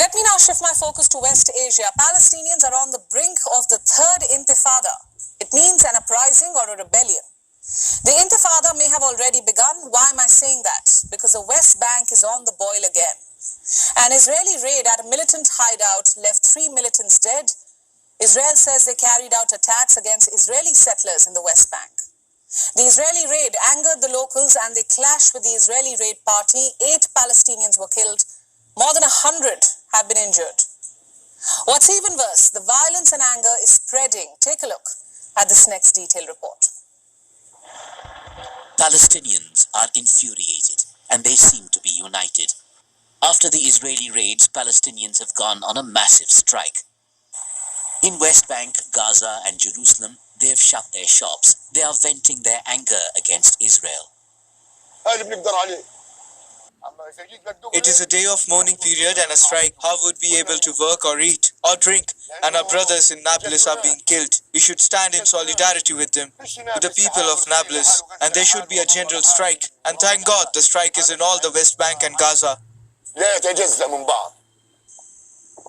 Let me now shift my focus to West Asia. Palestinians are on the brink of the third intifada. It means an uprising or a rebellion. The intifada may have already begun. Why am I saying that? Because the West Bank is on the boil again. An Israeli raid at a militant hideout left 3 militants dead. Israel says they carried out attacks against Israeli settlers in the West Bank. The Israeli raid angered the locals and they clashed with the Israeli raid party. 8 Palestinians were killed. More than 100 have been injured. What's even worse, the violence and anger is spreading. Take a look at this next detailed report. Palestinians are infuriated and they seem to be united. After the Israeli raids, Palestinians have gone on a massive strike. In West Bank, Gaza and Jerusalem, they have shut their shops. They are venting their anger against Israel. It is a day of mourning period and a strike. How would we be able to work or eat or drink? And our brothers in Nablus are being killed. We should stand in solidarity with them, with the people of Nablus. And there should be a general strike. And thank God the strike is in all the West Bank and Gaza.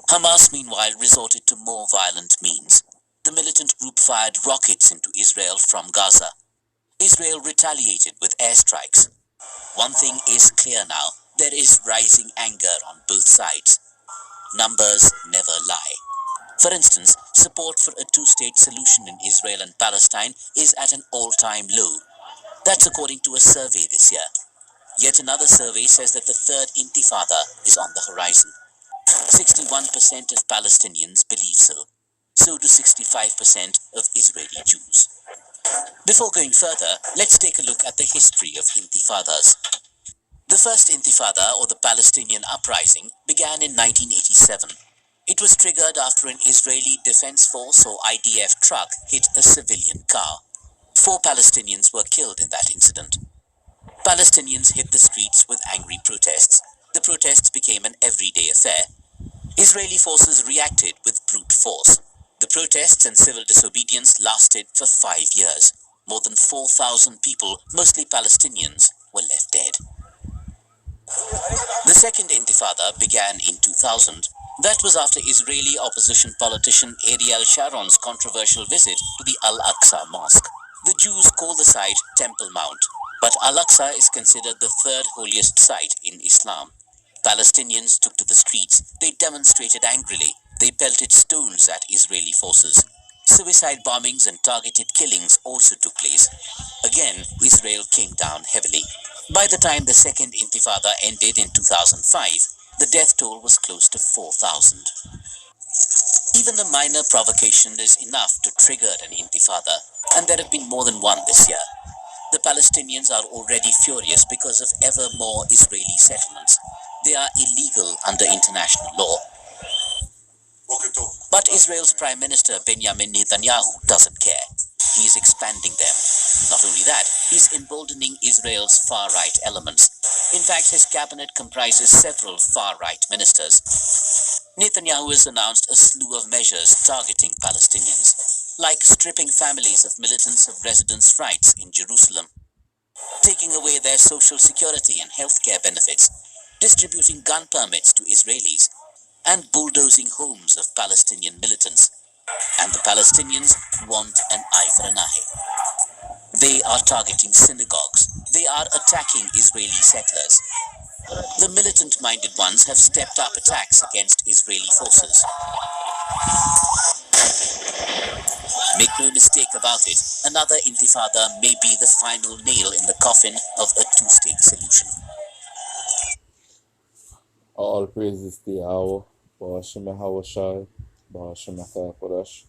Hamas, meanwhile, resorted to more violent means. The militant group fired rockets into Israel from Gaza. Israel retaliated with airstrikes. One thing is clear now. There is rising anger on both sides. Numbers never lie. For instance, support for a two-state solution in Israel and Palestine is at an all-time low. That's according to a survey this year. Yet another survey says that the third intifada is on the horizon. 61% of Palestinians believe so. So do 65% of Israeli Jews. Before going further, let's take a look at the history of intifadas. The first intifada, or the Palestinian uprising, began in 1987. It was triggered after an Israeli Defense Force or IDF truck hit a civilian car. 4 Palestinians were killed in that incident. Palestinians hit the streets with angry protests. The protests became an everyday affair. Israeli forces reacted with brute force. The protests and civil disobedience lasted for 5 years. More than 4,000 people, mostly Palestinians, were left dead. The second intifada began in 2000. That was after Israeli opposition politician Ariel Sharon's controversial visit to the Al-Aqsa Mosque. The Jews call the site Temple Mount, but Al-Aqsa is considered the third holiest site in Islam. Palestinians took to the streets. They demonstrated angrily. They pelted stones at Israeli forces. Suicide bombings and targeted killings also took place. Again, Israel came down heavily. By the time the second intifada ended in 2005, the death toll was close to 4,000. Even a minor provocation is enough to trigger an intifada, and there have been more than one this year. The Palestinians are already furious because of ever more Israeli settlements. They are illegal under international law. But Israel's Prime Minister Benjamin Netanyahu doesn't care. He is expanding them. Not only that, he's emboldening Israel's far-right elements. In fact, his cabinet comprises several far-right ministers. Netanyahu has announced a slew of measures targeting Palestinians, like stripping families of militants of residence rights in Jerusalem, taking away their social security and healthcare benefits, distributing gun permits to Israelis, and bulldozing homes of Palestinian militants. And the Palestinians want an eye for an eye. They are targeting synagogues. They are attacking Israeli settlers. The militant-minded ones have stepped up attacks against Israeli forces. Make no mistake about it, another intifada may be the final nail in the coffin of a two-state solution. All praises to Yahweh, Ba'ashem Yahweh Ba'ashem Kodash,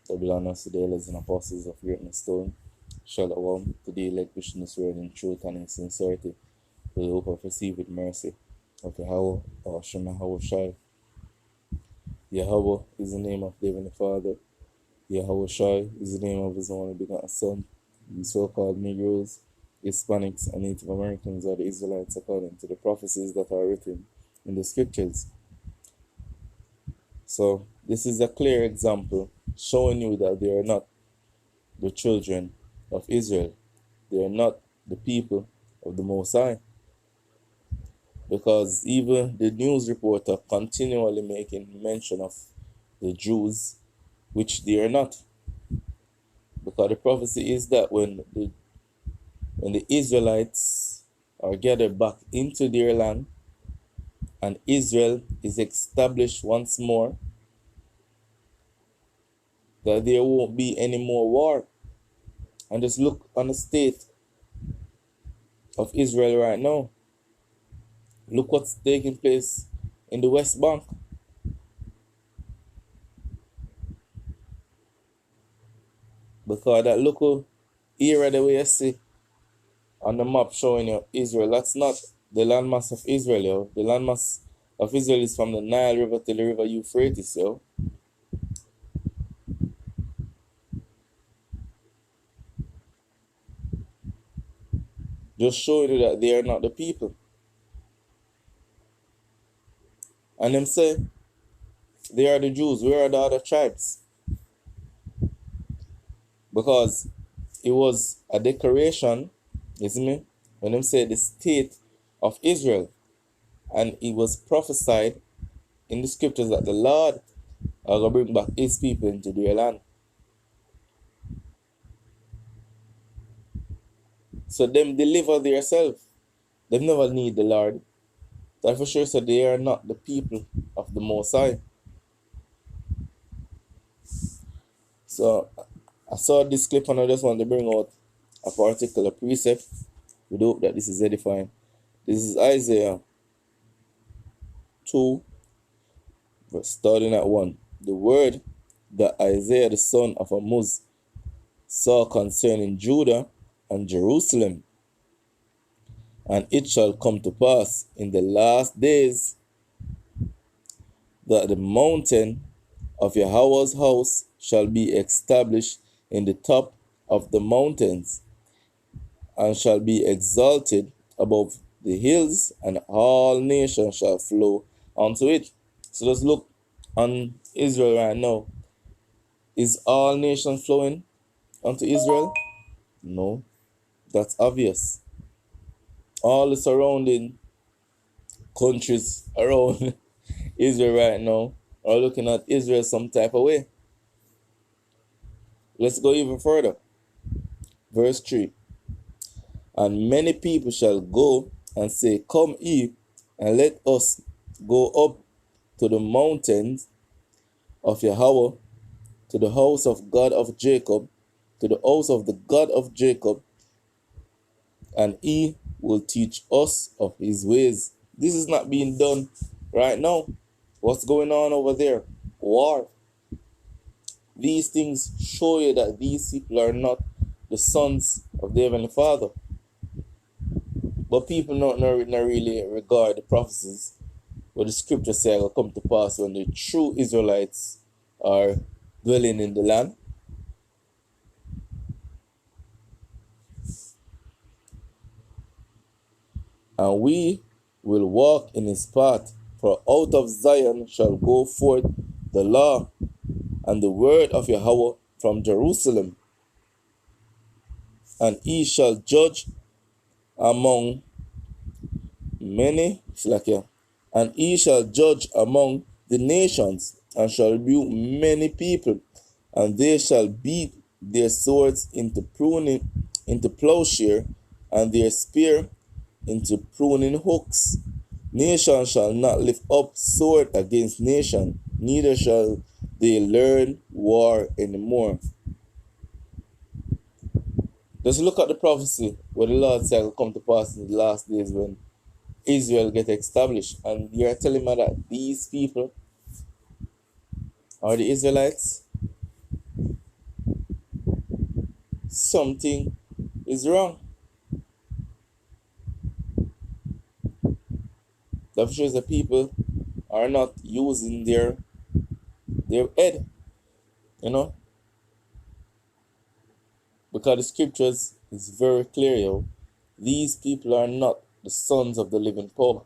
the belongers to the elders and apostles of greatness stone, Shalom, to the elect wishing this word in truth and in sincerity, to the hope of receiving mercy of Yahweh, Ba'ashem Yahweh. Yahweh is the name of the Heavenly Father. Yahweh Shai is the name of his only begotten Son. The so-called Negroes, Hispanics, and Native Americans are the Israelites according to the prophecies that are written in the scriptures. So this is a clear example showing you that they are not the children of Israel. They are not the people of the Most High. because even the news reporter continually making mention of the Jews, which they are not. Because the prophecy is that when the Israelites are gathered back into their land and Israel is established once more, that there won't be any more war. And just look on the state of Israel right now. Look what's taking place in the West Bank. Because that local area the way you see on the map showing you Israel, that's not the landmass of Israel, yo. The landmass of Israel is from the Nile River to the river Euphrates, yo. Just showing you that they are not the people. And them say, they are the Jews, where are the other tribes? Because it was a declaration, you see me, when them say the state of Israel. And it was prophesied in the scriptures that the Lord are going to bring back his people into their land. So them deliver themselves. They never need the Lord. That for sure, so they are not the people of the Most High. So I saw this clip and I just want to bring out a particular precept. We hope that this is edifying. This is Isaiah 2, verse starting at 1. The word that Isaiah the son of Amoz saw concerning Judah and Jerusalem. And it shall come to pass in the last days that the mountain of Yahweh's house shall be established in the top of the mountains, and shall be exalted above the hills, and all nations shall flow unto it. So let's look on Israel right now. Is all nations flowing unto Israel? No, that's obvious. All the surrounding countries around Israel right now are looking at Israel some type of way. Let's go even further. Verse 3. And many people shall go and say, Come ye, and let us go up to the mountains of Yahweh, to the house of God of Jacob, to the house of the God of Jacob, and he will teach us of his ways. This is not being done right now. What's going on over there? War. These things show you that these people are not the sons of the Heavenly Father. But people not really regard the prophecies where the scriptures say will come to pass when the true Israelites are dwelling in the land. And we will walk in his path, for out of Zion shall go forth the law and the word of Yahweh from Jerusalem. And he shall judge among many, and he shall judge among the nations, and shall rebuke many people, and they shall beat their swords into plowshare, and their spear into pruning hooks. Nation shall not lift up sword against nation, neither shall they learn war anymore. Just look at the prophecy where the Lord said will come to pass in the last days when Israel get established. And you are telling me that these people are the Israelites? Something is wrong. That shows the people are not using their head, because the scriptures is very clear, yo. These people are not the sons of the living power.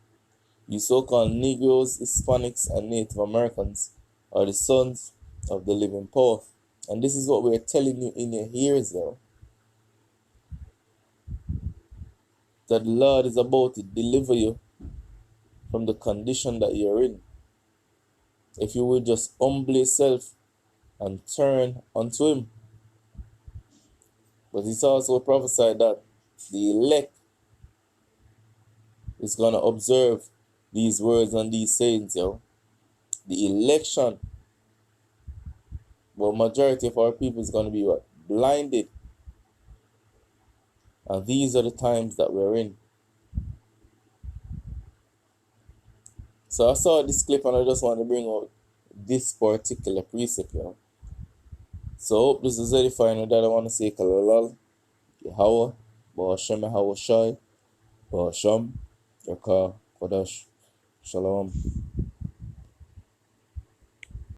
You so-called Negroes, Hispanics, and Native Americans are the sons of the living power. And this is what we're telling you in your ears, yo. That the Lord is about to deliver you from the condition that you're in. If you will just humble yourself and turn unto him. But it's also prophesied that the elect is going to observe these words and these sayings, yo. The election. But majority of our people is going to be what? Blinded. And these are the times that we're in. So I saw this clip and I just want to bring out this particular precept, yo. So I hope this is edifying. That I want to say Kalalal, Yahweh, Ba'ashem Yahweh Shai, Ba'asham, Yaka, Kodash, Shalom.